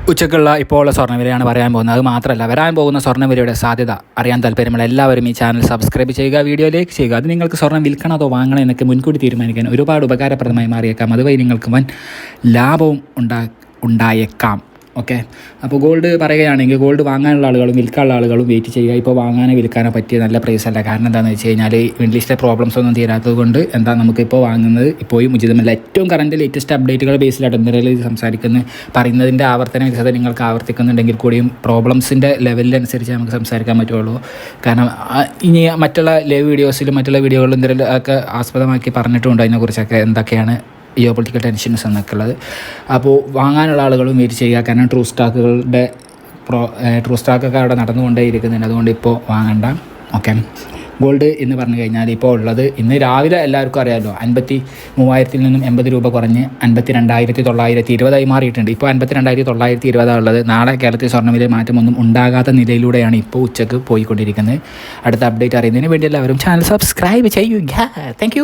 ഉച്ചക്കുള്ള ഇപ്പോൾ ഉള്ള സ്വർണ്ണവിലയാണ് പറയാൻ പോകുന്നത്. അത് മാത്രമല്ല, വരാൻ പോകുന്ന സ്വർണ്ണവിലയുടെ സാധ്യത അറിയാൻ താല്പര്യമുള്ള എല്ലാവരും ഈ ചാനൽ സബ്സ്ക്രൈബ് ചെയ്യുക, വീഡിയോ ലൈക്ക് ചെയ്യുക. അത് നിങ്ങൾക്ക് സ്വർണ്ണം വിൽക്കണോ അതോ വാങ്ങണോ എന്നൊക്കെ മുൻകൂട്ടി തീരുമാനിക്കാൻ ഒരുപാട് ഉപകാരപ്രദമായി മാറിയേക്കാം. അതുവഴി നിങ്ങൾക്ക് വൻ ലാഭവും ഉണ്ടായേക്കാം. ഓക്കെ, അപ്പോൾ ഗോൾഡ് പറയുകയാണെങ്കിൽ ഗോൾഡ് വാങ്ങാനുള്ള ആളുകളും വിൽക്കാനുള്ള ആളുകളും വെയിറ്റ് ചെയ്യുക. ഇപ്പോൾ വാങ്ങാനോ വിൽക്കാനോ പറ്റിയ നല്ല പ്രൈസ് അല്ല. കാരണം എന്താണെന്ന് വെച്ച് കഴിഞ്ഞാൽ മിഡിൽ ഈസ്റ്റിലെ പ്രോബ്ലംസ് ഒന്നും തീരാത്തത് കൊണ്ട് നമുക്കിപ്പോൾ വാങ്ങുന്നത് ഇപ്പോഴും ഉചിതമല്ല. ഏറ്റവും കറൻറ്റ് ലേറ്റസ്റ്റ് അപ്ഡേറ്റുകൾ ബേസിലായിട്ട് എന്തെങ്കിലും പറയുന്നതിൻ്റെ ആവർത്തന വിധത നിങ്ങൾക്ക് ആവർത്തിക്കുന്നുണ്ടെങ്കിൽ കൂടിയും പ്രോബ്ലംസിൻ്റെ ലെവലിനനുസരിച്ച് നമുക്ക് സംസാരിക്കാൻ പറ്റുള്ളൂ. കാരണം ഇനി മറ്റുള്ള ലൈവ് വീഡിയോസിലും മറ്റുള്ള വീഡിയോകളിലും എന്തെങ്കിലും ഒക്കെ ആസ്പദമാക്കി പറഞ്ഞിട്ടുണ്ട് അതിനെക്കുറിച്ചൊക്കെ എന്തൊക്കെയാണ് ജിയോ പൊളിറ്റിക്കൽ ടെൻഷൻസ് എന്നൊക്കെ ഉള്ളത്. അപ്പോൾ വാങ്ങാനുള്ള ആളുകളും വെയിറ്റ് ചെയ്യുക. കാരണം ട്രൂ സ്റ്റോക്കൊക്കെ അവിടെ നടന്നുകൊണ്ടേ ഇരിക്കുന്നുണ്ട്. അതുകൊണ്ട് ഇപ്പോൾ വാങ്ങണ്ട. ഓക്കെ, ഗോൾഡ് എന്ന് പറഞ്ഞു കഴിഞ്ഞാൽ ഇപ്പോൾ ഉള്ളത് ഇന്ന് രാവിലെ എല്ലാവർക്കും അറിയാമല്ലോ, 53,000 നിന്നും 80 രൂപ കുറഞ്ഞ് 52,920 മാറിയിട്ടുണ്ട്. ഇപ്പോൾ 52,920 ഉള്ളത്. നാളെ കേരളത്തിൽ സ്വർണ്ണവില മാറ്റമൊന്നും ഉണ്ടാകാത്ത നിലയിലൂടെയാണ് ഇപ്പോൾ ഉച്ചക്ക് പോയിക്കൊണ്ടിരിക്കുന്നത്. അടുത്ത അപ്ഡേറ്റ് അറിയുന്നതിന് വേണ്ടി എല്ലാവരും ചാനൽ സബ്സ്ക്രൈബ് ചെയ്യുക. താങ്ക്